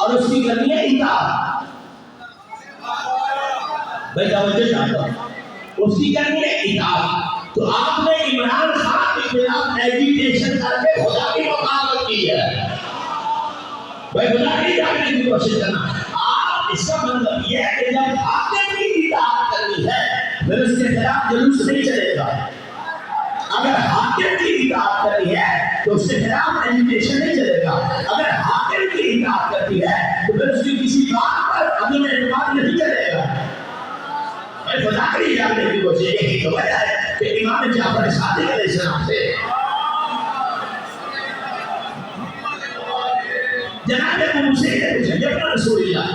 اور اس کی کرنی ہے اطاعت. بھائی توجہ چاہتا ہوں، اس کی کرنی ہے اطاعت. تو آپ نے عمران خان کے خلاف ایجیٹیشن کر کے خدا کی مخالفت کی ہے. بھائی خدا کی جاننے کی کوشش کرنا. آپ اس کا مطلب یہ ہے کہ جب حاکم کی اطاعت کرنی ہے پھر اس کے خلاف جلوس نہیں چلے گا. اگر حاکم کی اطاعت کرنی ہے تو اس کے خلاف ایجیٹیشن نہیں چلے گا. اگر حاکم کی اطاعت کرنی ہے تو پھر اس کی کسی بات پر عدم اعتماد نہیں چلے گا. میں خدا کی جاننے کی کوشش یہی تو وجہ ہے کہ امام جعفر صادق علیہ السلام سے جناب ابو موسیٰ نے پوچھا کہ اپنا رسول اللہ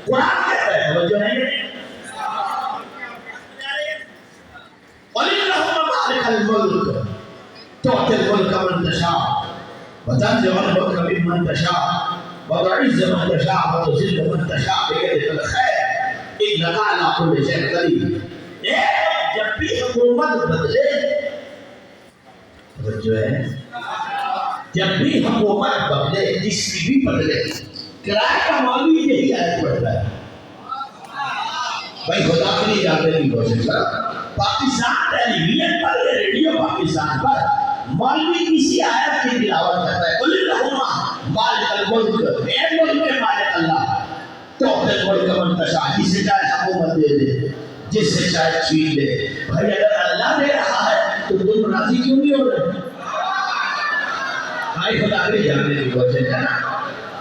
قرآن کہتا ہے توجہ ہے قل اللہم مالک الملک تؤتی الملک من تشاء وتنزع الملک ممن تشاء وتعز من تشاء وتذل من تشاء بيدك الخير انك على كل شيء قدیر. جب بھی حکومت بدلے توجہ ہے جب بھی حکومت بدلے جس کی بھی بدلے کرائے کا مولوی یہی آیت پڑھتا ہے. بھائی خدا کے لیے جاننے کی کوشش کر. پاکستان ٹیلی ویژن پر یا ریڈیو پاکستان پر مولوی کسی آیت کی تلاوت کرتا ہے قل اللہم مالک الملک اے ملک کے مالک اللہ تؤتی الملک من تشاء جسے چاہے حکومت دے دے جس سے چاہے چھین لے. بھائی اگر اللہ دے رہا ہے تو تم راضی کیوں نہیں ہو رہے؟ بھائی خدا کے جاننے کی کوشش کرنا.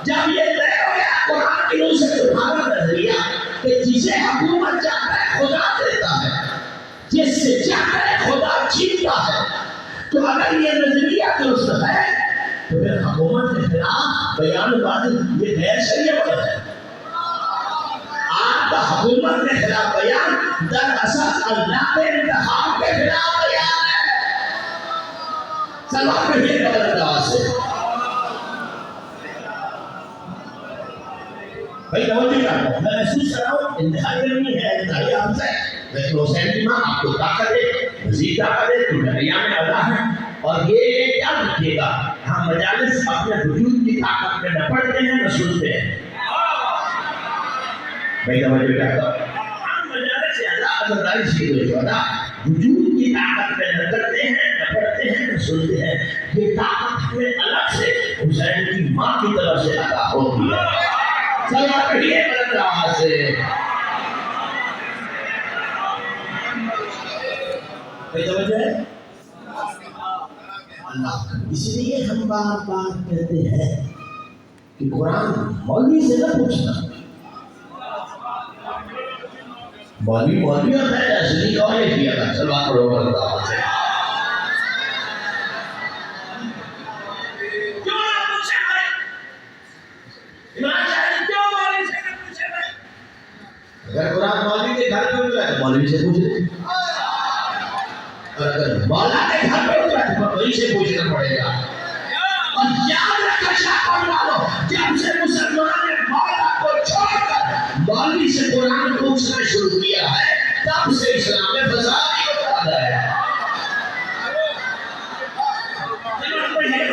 جب یہ طے ہو گیا قرآن کی روح سے تمہارا نظریہ کہ جسے حکومت چاہتا ہے خدا دیتا ہے جس سے چاہتا ہے خدا چھینتا ہے، تو اگر یہ نظریہ درست ہے تو پھر حکومت کے خلاف بیان بازی یہ غیر شریعت ہے. آپ کا حکومت کے خلاف بیان دراصل اللہ کے انتخاب کے خلاف بیان ہے. سلام کہیے اللہ سے. بھائی توجہ کرتا ہوں، میں محسوس کر رہا ہوں انتہائی گرمی ہے انتہائی آپ سے لیکن وہ سینٹیما آپ کو طاقت دے مزید طاقت دے تو دریا میں ادا ہے. اور یہ کیا رکھیے گا ہم مجالس اپنے وجود کی طاقت میں نہ پڑھتے ہیں نہ سنتے ہیں. بھائی توجہ کرتا ہوں، ہم مجالس سے ازاداری سے وجود کی طاقت میں نہ کرتے ہیں نہ پڑھتے ہیں نہ سنتے ہیں. یہ طاقت ہمیں الگ سے حسین کی ماں کی طرف سے ادا ہوتی ہے. چلا کہیے بلند آواز سے توجہ ہے اللہ. اس لیے ہم بار بار کہتے ہیں کہ قرآن مولوی سے نہ پوچھنا. مولوی اور میں ایسے نہیں کہا یہ کیا تھا. چلو پڑھو بلند آواز سے. اگر قرآن مولوی کے گھر پہ اترا ہے تو مولوی سے پوچھ لیں، اور اگر مولا کے گھر پہ اترا ہے تو وہی سے پوچھنا پڑے گا. اور یاد رکھا شاہ والو جب سے مسلمان نے مولا کو چھوڑ کر مولوی سے قرآن پوچھنا شروع کیا ہے تب سے اسلام میں فساد ہی ہوتا ہے.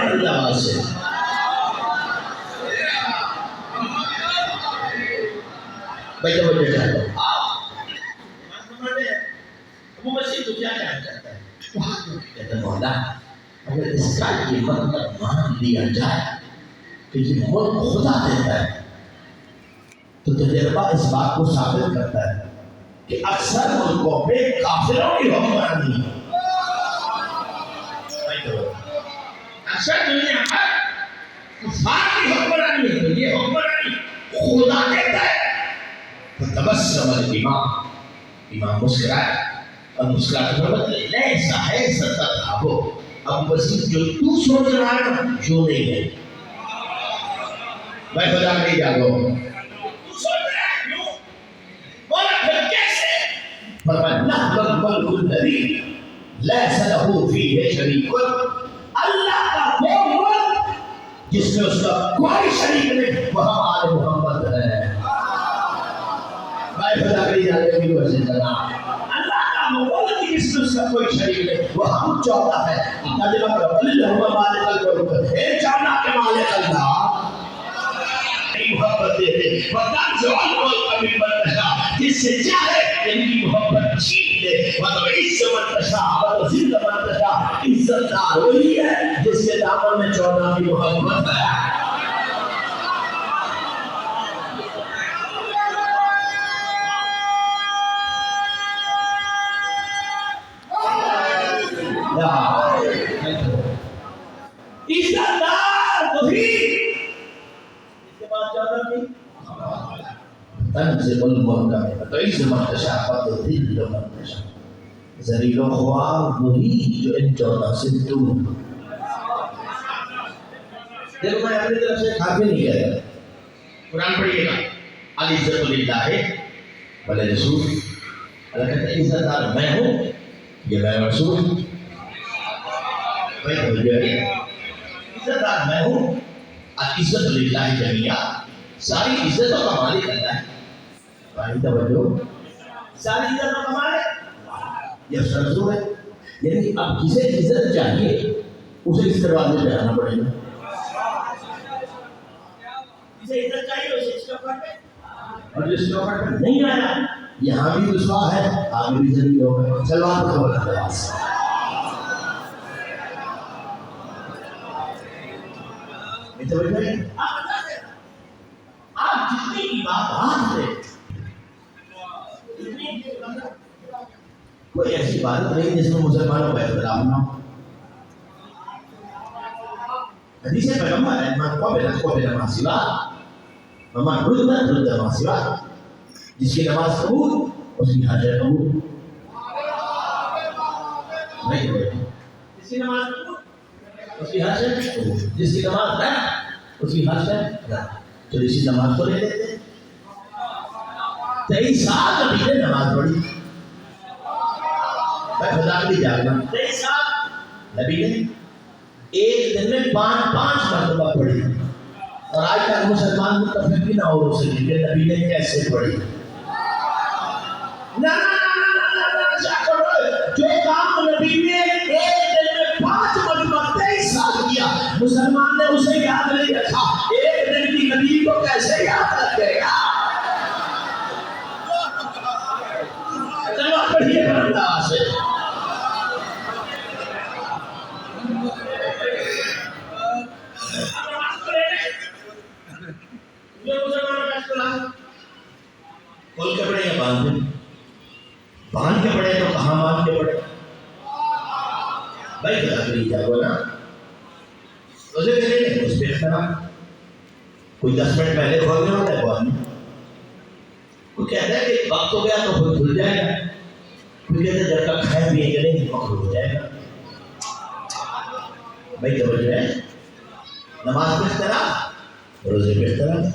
اللہ سے بھائی توجہ چاہتا ہوں. ابو مسیح تو کیا کہنا چاہتا ہے؟ وہ کہتا ہے مولا اگر اس کا یہ مطلب مان لیا جائے کہ یہ ملک خدا دیتا ہے تو تجربہ اس بات کو ثابت کرتا ہے کہ اکثر ملکوں پہ کافروں کی حکمرانی ہے. اکثر دنیا پر کفار کی حکمرانی ہے تو یہ حکمرانی خدا دیتا ہے. تبسم الامام امام مسکرائے اور مسکراتے ہوئے لیسا ہے ستتھابو. اب وسیع جو تو سوچ رہا ہے جو نہیں ہے. میں خدا نہیں جاگو تو سوچ رہا ہے کیوں بولا پھر کیسے. فرمایا نحن الملک الذی لیس له فیہ شریک. اللہ کا وہ ملک جس میں اس کا کوئی شریک نہیں وہ ہمارے محمد ہے. میں خدا کے لیے جانے کی کوشش کرنا. اللہ کا ملک جس میں اس کا کوئی شریک نہیں وہ ہم چاہتا ہے. اپنا دل پر اللہم مالک الملک اے جانا کے مالک اللہ محبت محبت دے دے، وَتَنْزِعُ الْمُلْكَ مِمَّنْ تَشَاءُ، جس سے چاہے ان کی محبت چھین لے، وَتُعِزُّ مَن تَشَاءُ وَتُذِلُّ مَن تَشَاءُ، عزت دار وہی ہے جس کے دامن میں 14 کی محبت ہے۔ عزت دار وہی اس کے بعد 14 کی تنزل الملک وتعز من تشاء وتذل من تشاء، ذلیل و خوار وہی جو ان 14 سے دور۔ دیکھو میں اپنی طرف سے کافی نہیں کہہ رہا، قرآن پڑھیے گا، العزت للہ ولرسول، اللہ کہتا ہے عزت دار میں ہوں، یہ میں رسول، میں عزت دار میں ہوں، العزت للہ جمیعا، ساری عزتوں کا مالک اللہ ہے۔ بھائی توجہ، ساری عزتوں کا مالک یہ رسول ہے، یعنی اب جسے عزت چاہیے اسے اس دروازے پہ آنا پڑے گا، جسے عزت چاہیے اسے اس چوکھٹ پہ، اور جس چوکھٹ پہ نہیں آیا یہاں بھی رسوا ہے آگے بھی ذلیل ہوگا۔ سلوات پڑھو اللہ تعالیٰ سے۔ آپ جتنی عبادات ہے، کوئی ایسی عبادت نہیں جس میں مسلمانوں کا احترام نہ ہو۔ حدیث پیغمبر ہے من قبل ما سواه ومن رد ما سواه، جس کی نماز قبول اس کی حاجت قبول، جس کی نماز قبول اس کی حاجت قبول، جس کی نماز رد اس کی حاجت رد۔ تو اسی نماز کو لے لیتے ہیں، 23 سال نبی نے نماز پڑھی، میں خدا کے لیے جاگنا، 23 سال نبی نے ایک دن میں 5 مرتبہ پڑھی، اور آج تک مسلمان متفق بھی نہ ہو اسے کہ نبی نے کیسے پڑھی۔ جو کام نبی نے ایک دن میں 5 مرتبہ 23 سال کیا، مسلمان نے اسے یاد نہیں رکھا، ایک دن کی نبی کو کیسے یاد رکھے گا؟ چلو پڑھیے بندہ سے کھول کے پڑھے یا باندھ کے؟ باندھ کے پڑھے تو کہاں باندھ کے پڑھے؟ بھائی خدا کے لیے جاگو نا، اسے کہنے لیں اس پہ اختلاف، کوئی 10 منٹ پہلے کھولنے ہوتا ہے بعد میں، کوئی کہتا ہے کہ وقت ہو گیا تو خود کھل جائے گا، کوئی کہتا ہے جب تک کھائے پیے گا نہیں مکروہ ہو جائے گا۔ بھائی توجہ ہے، نماز پہ اختلاف، روزے پہ اختلاف،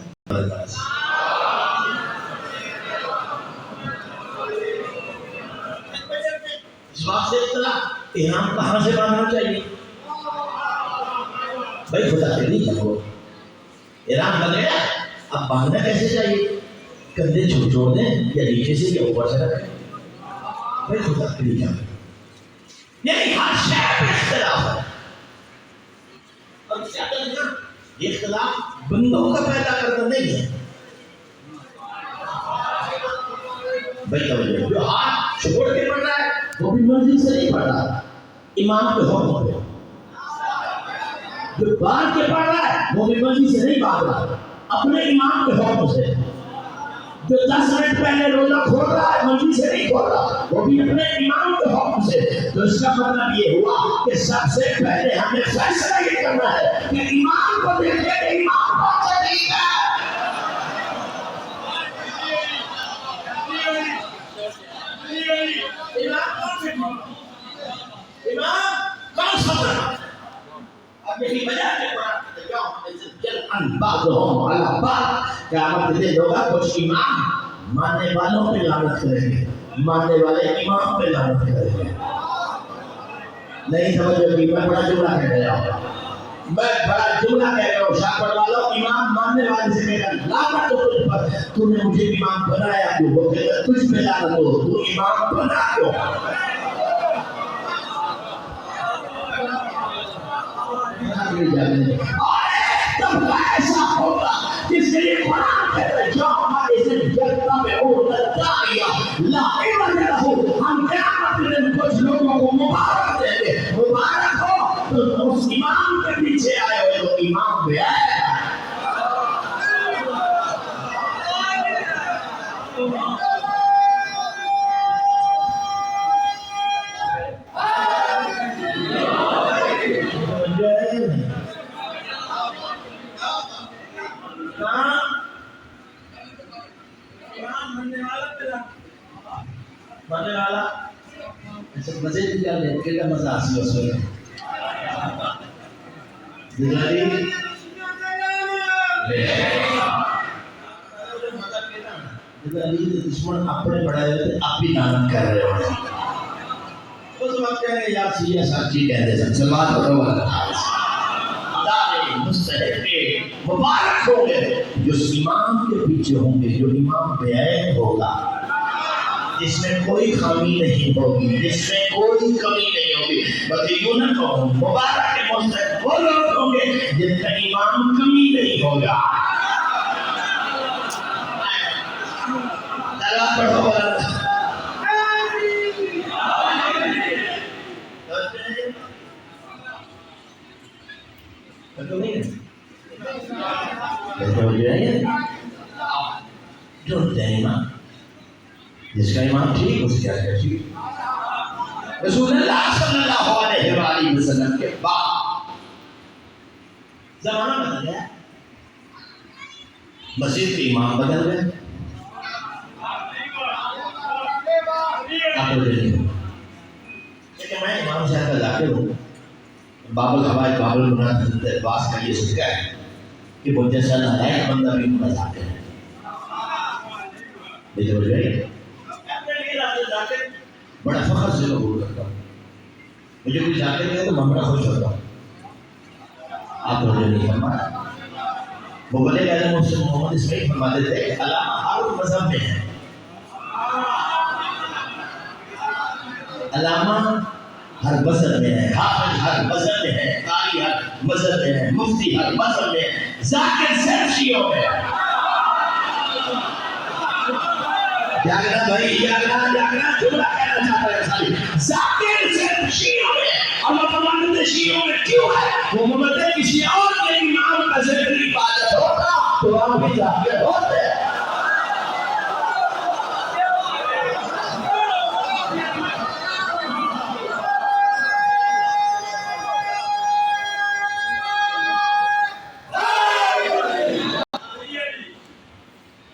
اس بات سے اختلاف احرام کہاں سے باندھنا چاہیے؟ بھائی خدا کے لیے جاؤ، احرام بن گیا اب باندھنا کیسے چاہیے؟ کندھے چھوڑ دیں یا نیچے سے یا اوپر سے رکھیں؟ بھائی خدا کے لیے جاؤ، یعنی ہر شے پہ اختلاف ہے، اور کیا کرنا یہ اختلاف بندوں کا پیدا کرنا نہیں ہے۔ بھائی توجہ، جو ہاتھ چھوڑ کے پڑھ رہا ہے وہ بھی مرضی سے نہیں پڑھ رہا، امام کے حکم پہ، جو باندھ کے پڑھ رہا ہے وہ بھی مرضی سے نہیں باندھ رہا، اپنے امام کے حکم سے، جو 10 منٹ پہلے روزہ کھول رہا ہے مرضی سے نہیں کھول رہا، وہ بھی اپنے امام کے حکم سے۔ تو اس کا مطلب یہ ہوا کہ سب سے پہلے ہمیں فیصلہ یہ کرنا ہے کہ امام کو دیکھیں کہ امام کون سا ٹھیک ہے۔ امام کون سا پڑھا؟ اب یہی وجہ ہے قیامت کے دن ہوگا کچھ امام ماننے والوں پہ لعنت کریں گے، ماننے والے امام پہ لعنت کریں گے۔ نہیں سمجھو کہ میں بڑا جملہ کہہ رہا ہوں، میں بڑا جملہ کہہ رہا ہوں، شاکر والوں امام ماننے والے سے کہہ رہا لعنت تو تجھ پر، تو نے مجھے امام بنایا کیوں؟ وہ کہتا ہے تجھ پہ لعنت ہو، تو امام بنا کیوں؟ اور ایک طبقہ ایسا ہوگا جس کے لیے قرآن لا عوض لہ، ہم قیامت کے دن کچھ لوگوں کو مبارک دیں گے. مبارک ہو تو اس امام کے پیچھے آئے ہوئے تو امام بھی آئے. مانے والا مزے کی گل ہے کہ مزہ آسی اس ویلے دشمن اپنے بڑھائے ہوئے آپ ہی نام کر رہے ہوئے اس وقت کہہ رہے یار سیدھا سچی کہتے ہیں سلوات پڑھو مستحق مبارک ہوں گے جو امام کے پیچھے ہوں گے، جو امام بیعت ہوگا، جس میں کوئی خامی نہیں ہوگی، جس میں کوئی کمی نہیں ہوگی. بلکہ یوں نہ کہوں مبارک کے مستحق وہ لوگ ہوں گے جن کا امام کمی نہیں ہوگا. اللہ پڑھو ڈھونڈتے ہیں امام، جس کا امام ٹھیک اس کا ٹھیک. رسول اللہ صلی اللہ علیہ وآلہ وسلم کے بعد زمانہ بدل گیا، مسجد کے امام بدل گئے. لیکن میں امام صاحب کا ذاکر ہوں. باب الحوائج باب المناد باس کا یہ سکہ ہے کہ وہ جیسا نالائق بندہ بھی ان کا ذاکر ہے. مجھے بول رہے بڑا فخر سے قبول کرتا ہوں. مجھے کوئی ذاکر کہے تو میں بڑا خوش ہوتا ہوں. آپ مجھے نہیں فرمایا. وہ بلے کہتے ہیں محمد اسماعیل فرماتے تھے کہ علامہ ہر مذہب میں ہے. علامہ ہر مذہب میں ہے، حافظ ہر مذہب میں ہے، قاری ہر مذہب میں ہے، مفتی ہر مذہب میں ہے، ذاکر صرف شیعوں میں ہے. جاگنا بھائی جاگنا جملہ کہنا چاہتا ہے ساری. ذاکر صرف شیعوں میں ہے. اور وہ فرماتے شیعوں میں کیوں ہے؟ وہ فرماتے کسی اور کے امام کا ذکر عبادت ہوتا تو وہاں بھی ذاکر ہوتے.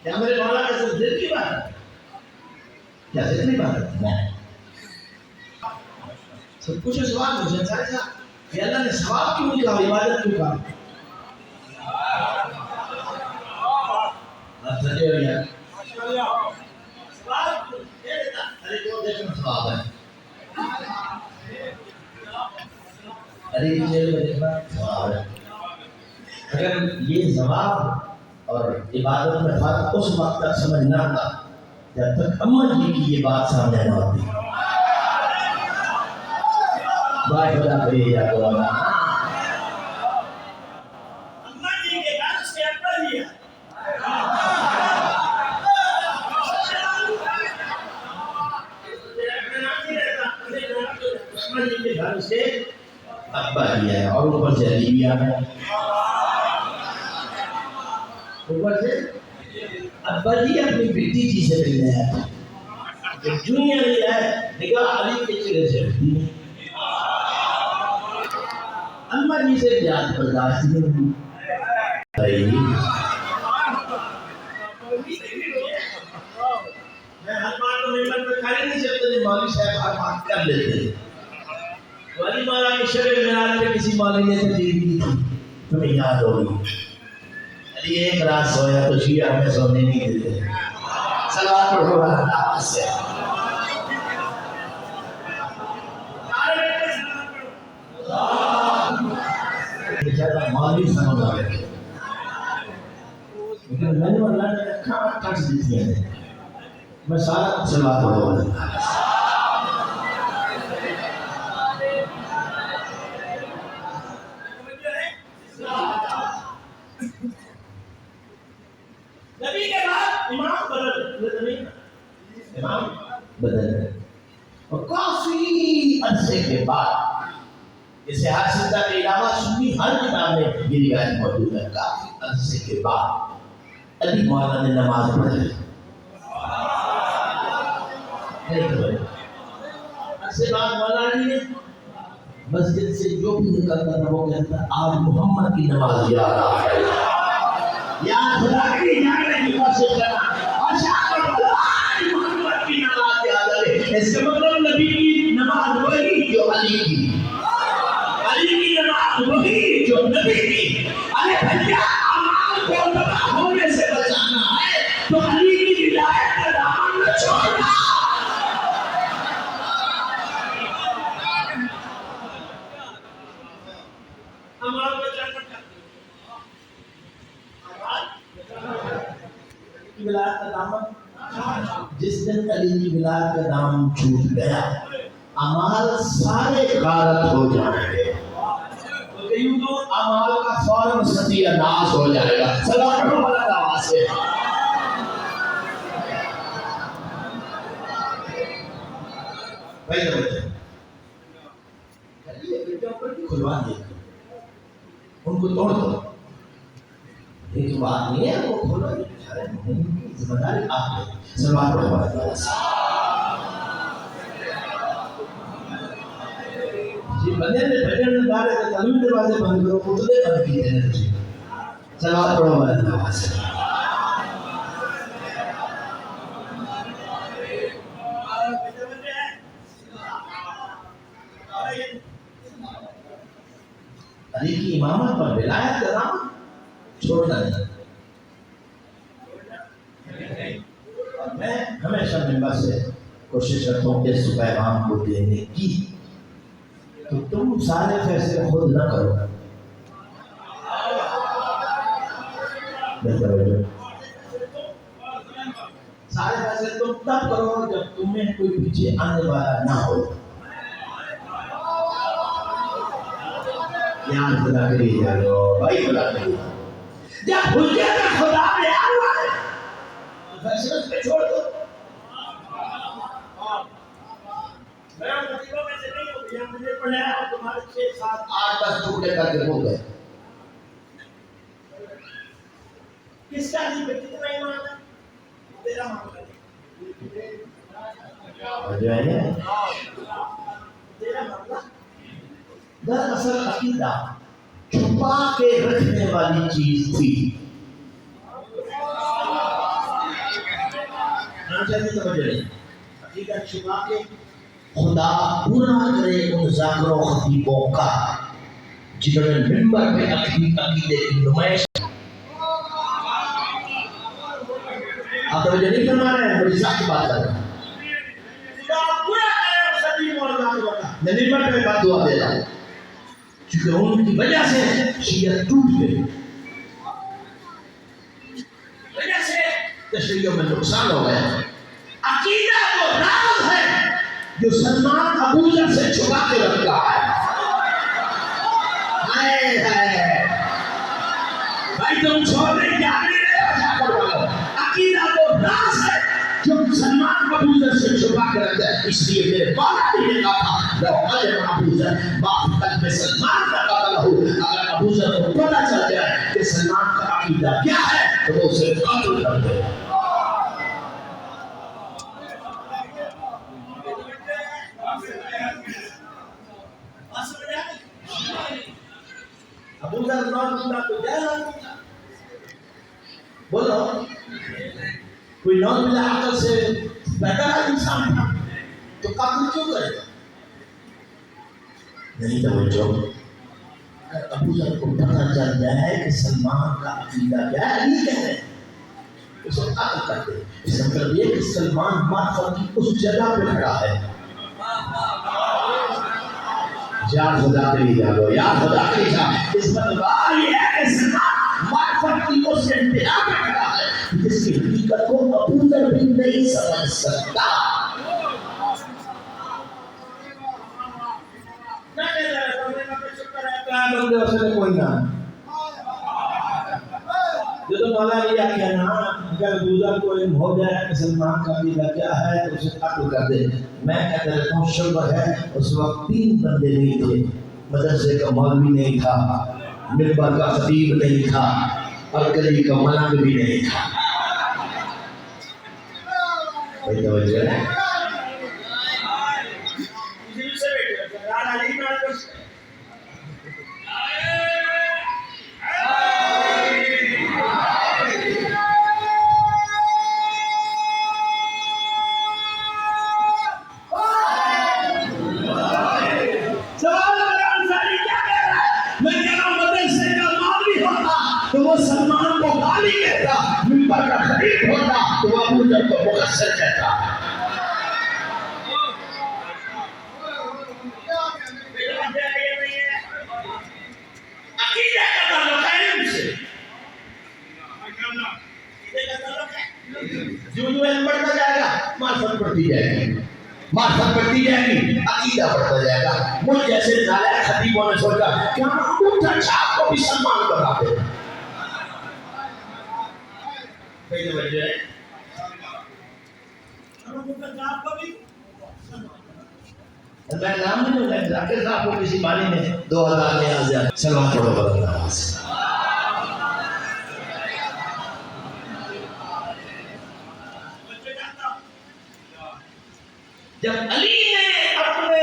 کیا میرے مولا کا صرف دل کی بات ہے؟ کیا ذکر بات ہے؟ نہیں. سب کچھ سوال مجھے انساری صاحب کہ اللہ نے ثواب کیوں نہیں کہا، عبادت کیوں کہا؟ آپ سجے ہو یار ثواب کہہ دیتا ارے کون دیکھنا ثواب ہے، ارے یہ دیکھنا ثواب ہے. اگر یہ ثواب اور عبادت میں فرق اس وقت تک سمجھ نہ آتا جب تک امن جی کی یہ بات سامنے نہ ہوتی. بھائی خدا بھائی یا تو امن جی کے گھر سے اکبر ہی ہے. امن جی کے گھر سے اکبر ہی ہے اور اوپر سے علی بھی آ گیا. اوپر سے ابا جی اپنی بیٹی جی سے ملنے آیا. دنیا میں ہے نگاہ علی کے چہرے سے ہٹتی ہے. اما جی سے یاد برداشت نہیں ہوئی. میں ہر بات تو ممبر پہ کھڑے نہیں سکتے، مولوی صاحب ہر بات کر لیتے ہیں. ولی مولا کی شب معراج پہ کسی مولوی نے تقریر کی تھی، تمہیں یاد ہوگی. ایک رات سویا تو شیعہ ہمیں سونے نہیں دیتے. صلوات پڑھو اللہ سے. مولوی سمجھ آ گئے لیکن میں نے اللہ نے رکھا ٹچ دیتی ہے. میں سارا صلوات پڑھو اللہ. نبی کے بعد امام بدل امام بدل گئے. اور کافی عرصے کے بعد اسے ہر سطح کے علاوہ سنی ہر کتاب میں یہ روایت موجود ہے. کافی عرصے کے بعد علی مولانا نے نماز پڑھی. عرصے بعد مولانا علی نے مسجد سے جو بھی نکلتا تھا وہ کہتا آج محمد کی نماز یاد آ گئی. یا خدا کی جانے کی کوشش کرنا اور شاید آج محمد کی نماز یاد آ گئی. اس کا مطلب نبی کی نماز وہی جو علی کی, علی کی نماز وہی جو نبی کی. ارے بھیا اعمال کو تباہ ہونے سے بچانا ہے تو علی کی ہدایت کا دامن نہ چھوڑنا. ولایت کا دامن جس دن علی کی ولایت کا دامن چھوٹ گیا اعمال سارے غارت ہو جائیں گے. یوں تو اعمال کا فوراً ستیہ ناش ہو جائے گا. سلام پڑھو بلند آواز سے. کھلوا دے ان کو توڑ دو. یہ تو بات نہیں ہے وہ کھولو. ذمہ داری آپ ہے. سلام پڑھو بلند آواز سے. بندے نے بھجن دارے کے تعلیم دروازے بند کرو پتلے بند کیے ہیں تجھے. سلام پڑھو بلند آواز سے. علی کی امامت پر ولایت کا دامن چھوڑنا نہیں. اور میں ہمیشہ ممبر سے کوشش کرتا ہوں کہ اس پیغام کو دینے کی. تو تم سارے فیصلے خود نہ کرو. سارے فیصلے تم تب کرو جب تمہیں کوئی پیچھے آنے والا نہ ہو. یہاں خدا کری جاؤ بھائی, خدا کری جب حجت خدا میں آنا ہے فیصلے اس پہ چھوڑ دو. میں مصیبوں میں سے نہیں ہوں. یہاں مجھے پڑھایا اور تمہارے 6 7 8 10 ٹکڑے کر کے ہو گئے. کس کا دل پہ کتنا ایمان ہے تیرا معاملہ ہے. تیرا معاملہ دراصل عقیدہ چھپا کے رکھنے والی چیز تھی. عقیدہ چھپا کے خدا پورا کرے ان ذاکروں خطیبوں کا جنہوں نے ممبر پہ عقیدے کی نمائش. آپ توجہ نہیں فرما رہے ہیں, بڑی سخت بات کر رہے ہیں. خدا پورا کرے خطیبوں اور ذاکروں کا. میں ممبر پہ بات دعا دے رہا ہوں کیونکہ ان کی وجہ سے شیعہ ٹوٹ گئی, وجہ سے تشریعوں میں نقصان ہو گیا. عقیدہ وہ راز ہے جو سلمان ابوذر سے چھپا کے رکھا ہے. بھائی تم چھوڑنے کیا نہیں رہے. عقیدہ وہ راز ہے جو سلمان ابوذر سے چھپا کے رکھتا ہے. اس لیے میرے باپ نے کہا تھا لو علم ابوذر باپ قلب سلمان کا قتل ہو. اگر ابوذر کو پتہ چل جائے کہ سلمان کا عقیدہ کیا ہے تو وہ اسے قتل کر دے. ابوذر نوزاللہ تو جہل بولو کوئی نوزاللہ عقل سے پیدا انسان تھا تو قتل کیوں کرے گا؟ نہیں توجہ. اگر ابوذر کو پتہ چل جائے کہ سلمان کا عقیدہ کیا ہے نہیں کہہ رہے اسے قتل کر دے. اس کا مطلب یہ کہ سلمان معرفت کی اس جگہ پہ کھڑا ہے. یا خدا کری جاؤ یا خدا کری جاؤ. اس مطلب یہ ہے کہ سلمان معرفت کی اس انتہا پہ کھڑا ہے جس کی حقیقت کو ابوذر بھی نہیں سمجھ سکتا. کوئی نہ جو تو مولا علی کہنا اگر دوسرا کو علم ہو جائے کہ سلمان کا عقیدہ کیا ہے تو اسے قتل کر دے. میں کہتا رہتا ہوں شبہ ہے. اس وقت 3 بندے نہیں تھے. مدرسے کا مولوی نہیں تھا, منبر کا خطیب نہیں تھا, اور گلی کا ملنگ بھی نہیں تھا. بھائی توجہ ہے. تو وہ سلمان کو گالی کہتا, منبر کا خطیب ہوتا تو وہ ابو جہل کو مقصر کہتا. عقیدہ کا تعلق ہے علم سے. جو علم بڑھتا جائے گا معرفت بڑھتی جائے گی, معرفت بڑھتی جائے گی, عقیدہ بڑھتا جائے گا. مجھ جیسے نالائق خطیبوں نے سوچا کہ ہم انگوٹھا چھاپ کو بھی سلمان بنا دیں. پہلے وجہ ہے میں نام نہیں لوں گا. ذاکر صاحب کو کسی بانی نے 2000 میں آ جائے. سلمان پڑھو بڑھو نماز. جب علی نے اپنے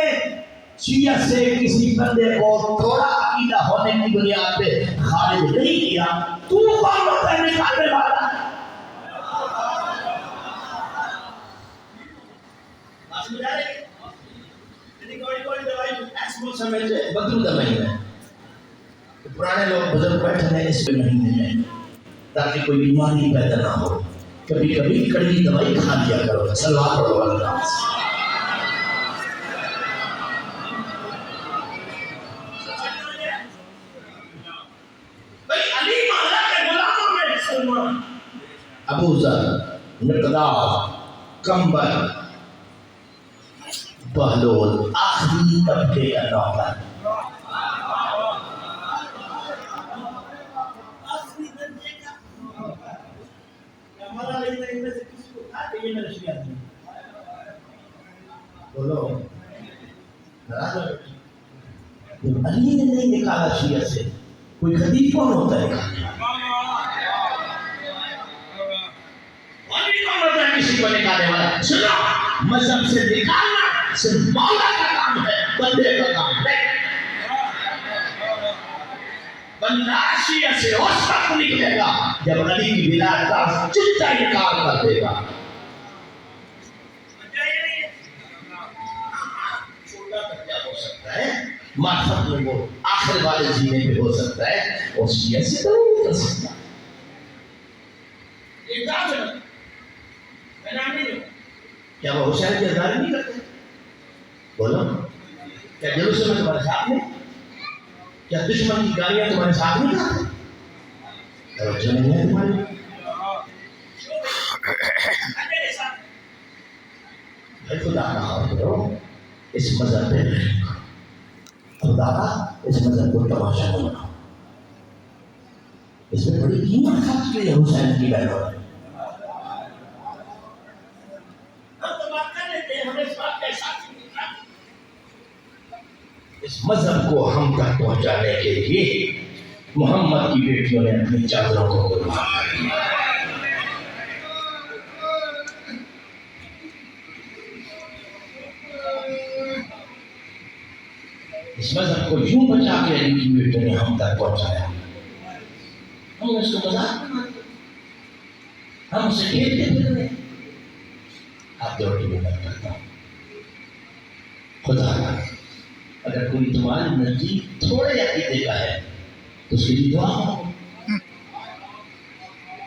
شیعہ سے کسی بندے کو تھوڑا عقیدہ ہونے کی بنیاد پہ خارج نہیں کیا, تو کون ہوتا ہے نکالنے والا؟ بدرو کا مہینہ ہے. پرانے لوگ بزرگ بیٹھے ہیں اس مہینے میں تاکہ کوئی بیماری پیدا نہ ہو. کبھی کبھی کڑوی دوائی کھا لیا کرو. صلوات پڑھو اللہ. ابو ذر, مقداد, کمبر, بہلول آخری طبقے کا نوکر. بولو علی نے نہیں نکالا شیعہ سے, کوئی خطیب کون ہوتا ہے؟ کسی کو نکالنے والا. سنو, مذہب سے نکالنا صرف مولا کا کام ہے, بندے کا کام نہیں. بندہ شیعہ سے اس وقت نکلے گا جب علی کی ولایت کا چچا انکار کر دے گا. چھوٹا بچہ ہو سکتا ہے, معرفت میں وہ آخر والے جینے پہ ہو سکتا ہے, اور شیعہ سے تو نہیں کر سکتا. کیا وہ حسین کی ازداری نہیں کرتے؟ بولو, کیا جلوس میں تمہارے ساتھ نہیں؟ کیا دشمن کی گالیاں تمہارے ساتھ نہیں کرتے؟ توجہ نہیں ہے تمہاری. بھائی خدا کا خوف کرو, اس مذہب پہ خدا کا اس مذہب کو تماشا نہ بناؤ. اس میں بڑی قیمت خرچ کی ہے حسین کی بہنوں نے. اس مذہب کو ہم تک پہنچانے کے لیے محمد کی بیٹیوں نے اپنی چادروں کو قربان کر دیا. اس مذہب کو یوں بچا کے علی کی بیٹیوں نے ہم تک پہنچایا. ہم اس کو مذاق بناتے, ہم اسے کھیلتے پھر رہے. آپ دوڑی میں بات کرتا ہوں, خدا کا اگر کوئی تمہارے نزدیک تھوڑے عقیدے کا ہے تو اس کے لیے دعا کرو.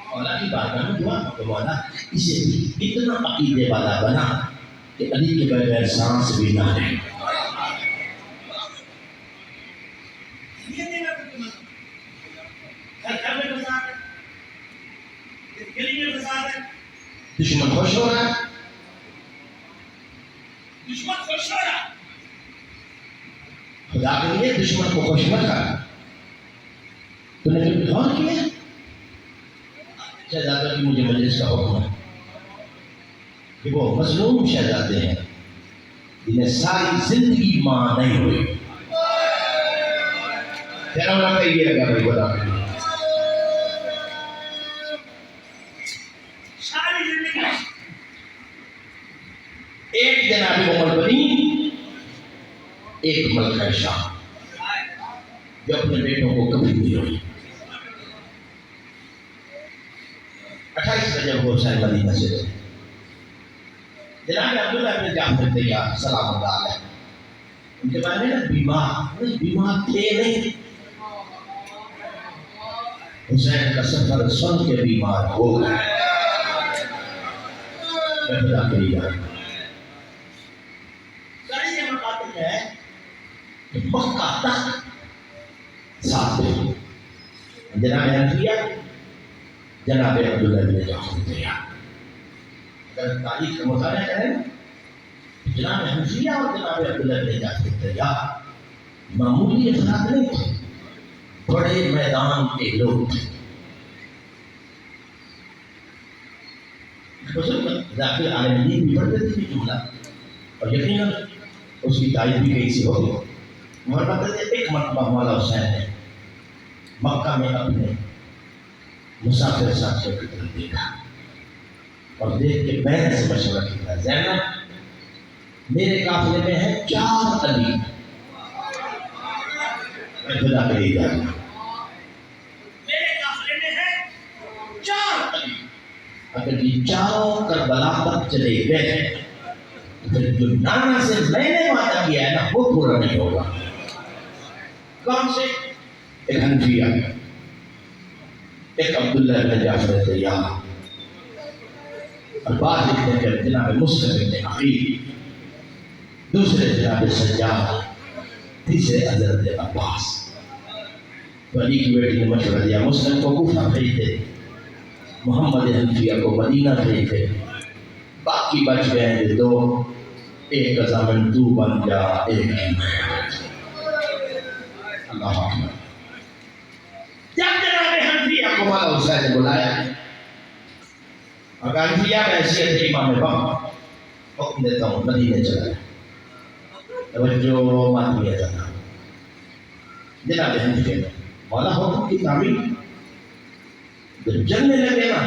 مولا کی بارگاہ میں دعا کرو, مولا اسے بھی اتنا عقیدے والا بنا کہ علی کے بغیر سانس بھی نہ لے. دشمن خوش ہو رہا ہے, دشمن خوش ہو رہا ہے. خدا کے لیے دشمن کو خوش مت کر. تو نے کبھی غور کیا شہزادوں کی مجھے مجلس کا حکم ہے کہ وہ مظلوم شہزادے ہیں جنہیں ساری زندگی ماں نہیں ہوئی. تیرا کہیے گا بھائی بتا ساری زندگی ایک جناب عمر بنی ایک ملکہ شام جو اپنے بیٹوں کو کبھی نہیں ہوئی. 28 رجب کو حسین مدینہ سے تھے. جناب عبداللہ بن جعفر تیار سلام اللہ علیہ ان کے بارے میں بیمار تھے نہیں. حسین کا سفر سن کے بیمار ہو گئے. میں خدا کری گا ساری یہ مقاطب ہے کہ مکہ تک ساتھ دے جناب حنفیہ جناب عبداللہ بن جعفر تیار. اگر تاریخ کا مطالعہ کریں جناب حنفیہ اور جناب عبداللہ بن جعفر تیار معمولی افراد نہیں تھے، بڑے میدان کے لوگ تھے. ذاکر عالم دین بھی پڑھتے تھے جملہ اور یقیناً اس کی تائید بھی کہیں سے ہوگی. وہ کہتے تھے ایک مرتبہ مولا حسین نے مکہ میں اپنے مسافر ساتھیوں کی طرف دیکھا اور دیکھ کے بہن سے مشورہ کیا زینب میرے قافلے میں ہے 4 علی. میں خدا کری گا میرے قافلے میں ہے 4 علی. اگر یہ چاروں کربلا تک چلے گئے پھر جو نانا سے میں نے وعدہ کیا ہے نا وہ پورا نہیں ہوگا. کون سے؟ ایک حنفیہ ایک عبداللہ بن جعفر تیار اور بعد لکھتے ہیں کہ جناب مصطفی بن عقیل، دوسرے جناب سجاد، تیسرے حضرت عباس. تو علی کی بیٹی نے مشورہ دیا مسلم کو کوفہ بھیج دے، محمد حنفیہ کو مدینہ بھیج دے، باقی بچ گئے ہیں 2، ایک کا زمن تو بن جا ایک ہی میں. اللہ اکبر. جب جناب حنفیہ کو مولا حسین نے بلایا اور حنفیہ میں حیثیت امام وقت حکم دیتا ہوں مدینے چلا جائے. توجہ مات لیا جاتا جناب حنفیہ نے مولا حکم کی تعمیل جب جلنے لگے نا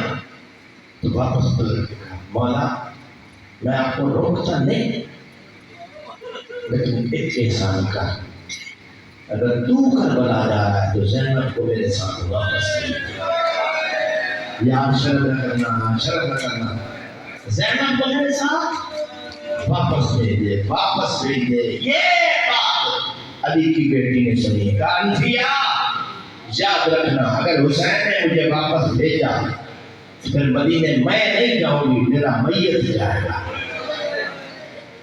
تو واپس بدل کے کہا مولا میں آپ کو روکتا نہیں لیکن ایک احسان کا اگر تو کربلا جا رہا ہے تو زینب کو میرے ساتھ واپس یا شرم نہ کرنا زینب کو میرے ساتھ واپس بھیج دے. یہ بات علی کی بیٹی نے سنی. کہا حنفیہ یاد رکھنا اگر حسین نے مجھے واپس بھیجا پھر مدینے میں نہیں جاؤں گی، میرا میت جائے گا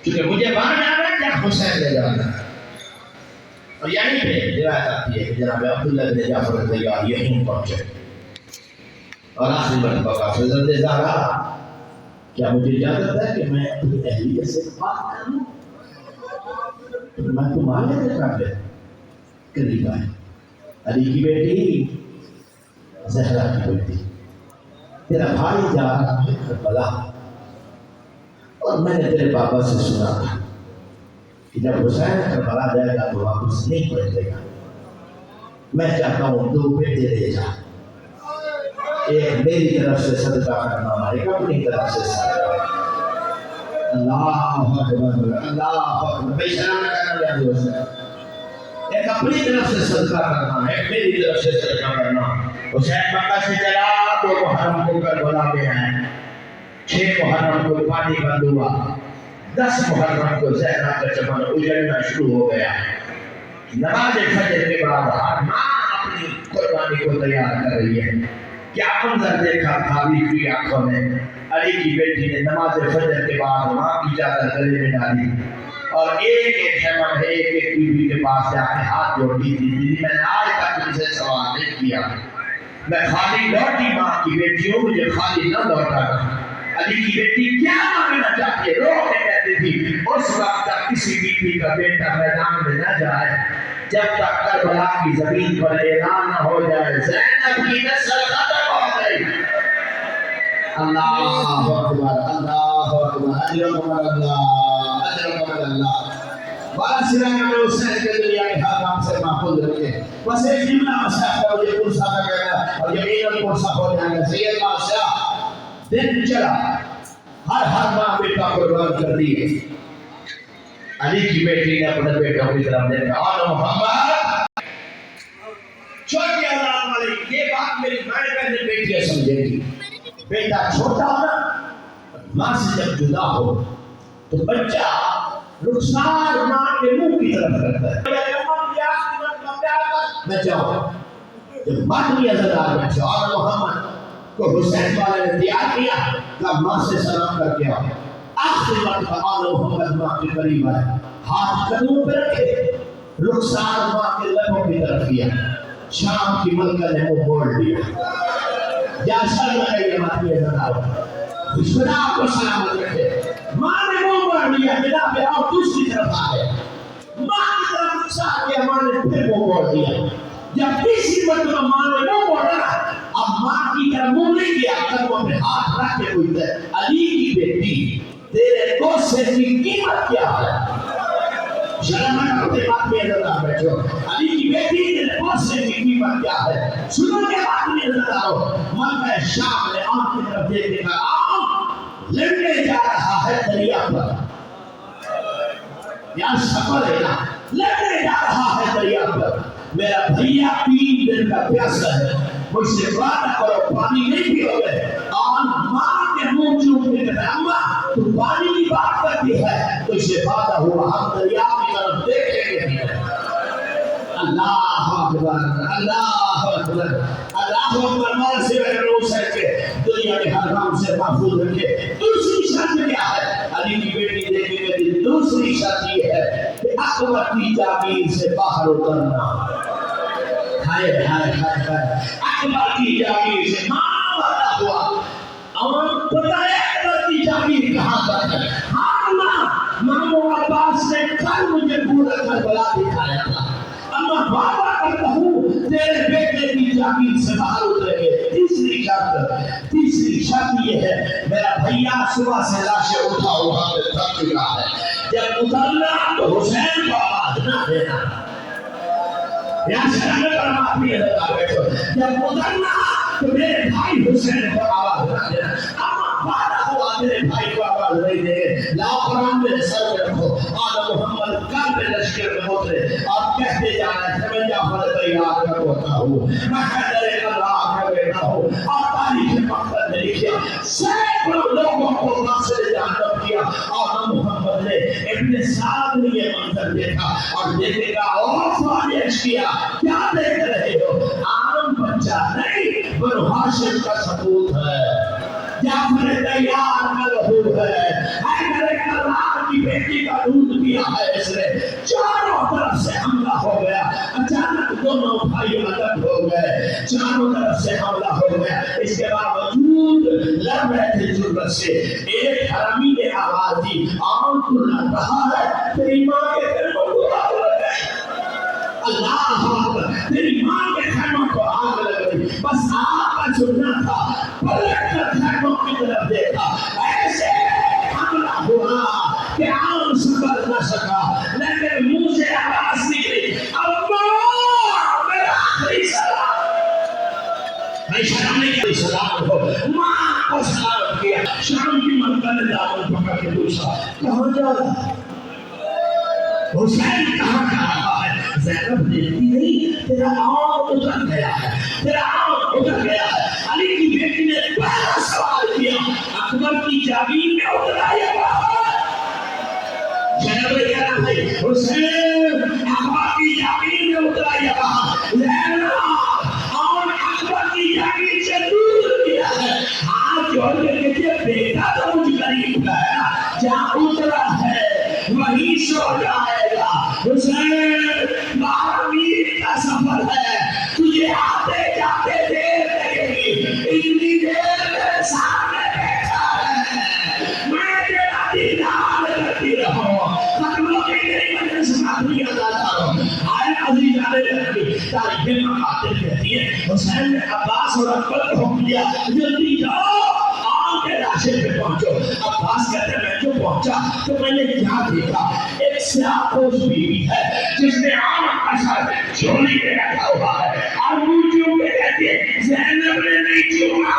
کیونکہ مجھے وہاں جانا ہے یا حسین نے جانا ہے. اور یہیں پہ روایت آتی ہے کہ جناب عبداللہ بن جعفر تیار یہیں پہنچے اور آخری مرتبہ کا فضل زہرا کیا مجھے اجازت ہے کہ میں اپنی اہلیہ سے بات کروں؟ میں تمہارے قابل قریب آئے. علی کی بیٹی زہرا کی بیٹی تیرا بھائی جا رہا ہے کربلا اور میں نے تیرے پاپا سے سنا تھا کہ جب حسین کربلا جائے گا تو واپس نہیں پلٹے گا. میں چاہتا ہوں 2 بیٹے لے جا، ایک میری طرف سے صدقہ کرنا ایک اپنی طرف سے صدقہ. اللہ اکبر اللہ اکبر. بے شرم کرنا یا دوست ایک اپنی طرف سے صدقہ کرنا ایک میری طرف سے صدقہ کرنا. حسین مکہ سے چلا تو محرم کو کربلا میں آئے. 6 محرم کو پانی بند ہوا، 10 محرم کو زہرا کا چمن اجڑنا شروع ہو گیا. نماز فجر کے بعد ہر ماں اپنی قربانی کو تیار کر رہی ہے. کیا منظر دیکھا خالی کی آنکھوں نے. علی کی بیٹی نے نماز فجر کے بعد ماں کی چادر گلے میں ڈالی اور ایک خیمہ میں ایک بیوی کے پاس جا کے ہاتھ جوڑی تھی. میں نے آج تک تم سے سوال نہیں کیا، میں خالی لوٹی ماں کی بیٹی ہوں، مجھے خالی نہ لوٹا. علی کی بیٹی کیا مانگنا چاہتی ہے؟ رو کے کہتی تھی اس وقت تک کسی بیوی کا بیٹا میدان میں نہ جائے جب تک کربلا کی زمین پر اعلان نہ ہو جائے زینب کی نسل ختم ہو گئی. اللہ اکبر اللہ اکبر اجرکم اللہ اجرکم اللہ بارہ سرائے میں حسین کے دنیا کے ہر کام سے محفوظ رکھے بس ایک جملہ مسئلہ ہے اور یہ پرسہ کا کہنا اور یقیناً پرسہ ہو جائے گا سید بادشاہ دن چلا ہر ماں بیٹا قربان کر دی علی کی بیٹی نے اپنے بیٹوں کی طرف دیکھا اور محمد چھوٹی اولاد والے یہ بات میری ماں بہن بیٹیاں سمجھے گی بیٹا چھوٹا ہونا ماں سے جب جدا ہو تو بچہ رخسار ماں کے منہ کی طرف کرتا ہے میں جاؤں جب مادری عزدار بچہ اور محمد کو حسین والے نے تیار کیا کہ ماں سے سلام کر کے آؤ آخری وقت آل محمد ماں کے قریب آئے ہاتھ قدموں پہ رکھے رخسار ماں کے لبوں کی طرف کیا شام کی ملکہ نے وہ موڑ لیا یا سر لگے یہ مادری عزدار خدا آپ کو سلامت رکھے ماں نے وہ موڑ لیا جناب آؤ دوسری طرف آئے ماں کی طرف رخسار کیا ماں نے پھر وہ موڑ لیا جب تیسری مرتبہ ماں نے وہ موڑا اب ماں کی طرف منہ نہیں کیا قدموں پہ ہاتھ رکھ کے ہوئی تھے علی کی بیٹی تیرے کوسے کی قیمت کیا ہے شرم ہے اپنے بات میں نظر بیٹھو علی کی بیٹی تیرے کوسے کی قیمت کیا ہے سنو کے بات میں نظر آؤ ملکہ شام نے آنکھ کی طرف دیکھ دیکھا آنکھ لڑنے جا رہا ہے دریا پر یا سفر ہے نا لڑنے جا رہا ہے دریا پر میرا بھیا 3 دن کا پیاسا ہے مجھ سے وعدہ کرو پانی نہیں پیو گے اور ماں کے منہ چوم کے کہتا اماں تو پانی کی بات کرتی ہے تو اسے وعدہ ہوا ہم دریا کی طرف دیکھیں گے اللہ اکبر اللہ اکبر اللہ اکبر مال سے روز ہے کہ دنیا کے ہر کام سے محفوظ رکھے دوسری شرط کیا ہے علی کی بیٹی دیکھیں گے دوسری شرط یہ ہے کہ اکبر کی جاگیر سے باہر اترنا ہائے ہائے ہائے ہائے اکبر کی جاگیر سے ماں والا ہوا اور پتہ ہے اکبر کی جاگیر کہاں پر ہے ہاں مامو عباس نے کل مجھے پورا کربلا دکھایا تھا اما وعدہ کرتا ہوں تیرے بیٹے کی جاگیر سے باہر اترے گے تیسری شرط یہ ہے میرا بھیا صبح سے لاشیں اٹھا کے تھک چکا ہے جب اترنا تو حسین کو آواز نہ دینا یہاں سے ہمیں پر اپنی عزت بیٹھو جب اترنا تو میرے بھائی حسین کو آواز نہ دینا اما وعدہ ہوا میرے بھائی کو آواز نہیں دے گے لا قرآن میرے سر میں رکھو آل محمد کل میں لشکر میں اترے اور کہتے جانا ہے میں جعفر تیار کا ہوتا ہوں میں حیدر اللہ کا بیٹا ہوں اور تاریخ مقتل نے لکھیا سینکڑوں لوگوں کو ناصر جہنم کیا اور محمد نے ابن سعد نے یہ منظر دیکھا اور دیکھے گا اور فارش کیا کیا دیکھ رہے ہو عام بچہ نہیں بنو ہاشم کا سپوت ہے جعفر تیار کا لہو ہے حیدر اللہ کی بیٹی کا دودھ پیا ہے اس نے چاروں طرف سے حملہ ہو گیا اچانک دونوں بھائی الگ ہو گئے چاروں طرف سے حملہ ہو گیا اس کے باوجود لڑ رہے تھے جرت سے ایک حرامی نے آواز دی آن تو لڑ رہا ہے تیری ماں کے دل کو برا لگ گئے اللہ اکبر تیری ماں کے خیموں کو آگ لگ گئی بس آگ کا چننا تھا پلٹ کر خیموں کی طرف دیکھا ایسے حملہ ہوا کہ عام سفر نہ سکا لیکن منہ سے آواز نکلی اللہ میرا آخری سلام میں شرم نہیں کری سلام ہو ماں کو سلام کیا شام کی ملکہ نے دامن پکڑ کے پوچھا کہاں جا رہا ہے حسین کہاں جا رہا ہے زینب دیکھتی نہیں تیرا آنکھ اتر گیا ہے تیرا آنکھ اتر گیا ہے علی کی بیٹی نے پہلا سوال کیا اکبر کی جاگیر میں اترا یا باہر زینب نے کہا ہے حسین اکبر کی جاگیر میں اترا یا باہر زینب اور اکبر کی جاگیر سے دور کیا ہے ہاتھ جوڑ کے کہتے بیٹا تو مجھ غریب ہے جہاں اترا ہے وہی سو جائے گا حسین 12 میل کا سفر ہے تجھے آتے جاتے دیر لگے گی اتنی دیر میرے سامنے بیٹھا ہے میں تیرا دیدار کرتی رہوں قدموں کی میری وجہ سے آدمی ادا رہوں آئے عزیز آنے لگی تاریخ مقاتل کہتی ہے حسین نے عباس اور اکبر کو حکم دیا جلدی جاؤ منازل پہ پہنچو. عباس کہتے ہیں میں جو پہنچا تو میں نے کیا دیکھا, ایک سیاہ پوش بیوی ہے جس نے عام کا سر جھولی میں رکھا ہوا ہے, اور منہ چوم کے کہتی ہے زینب نے نہیں چوما,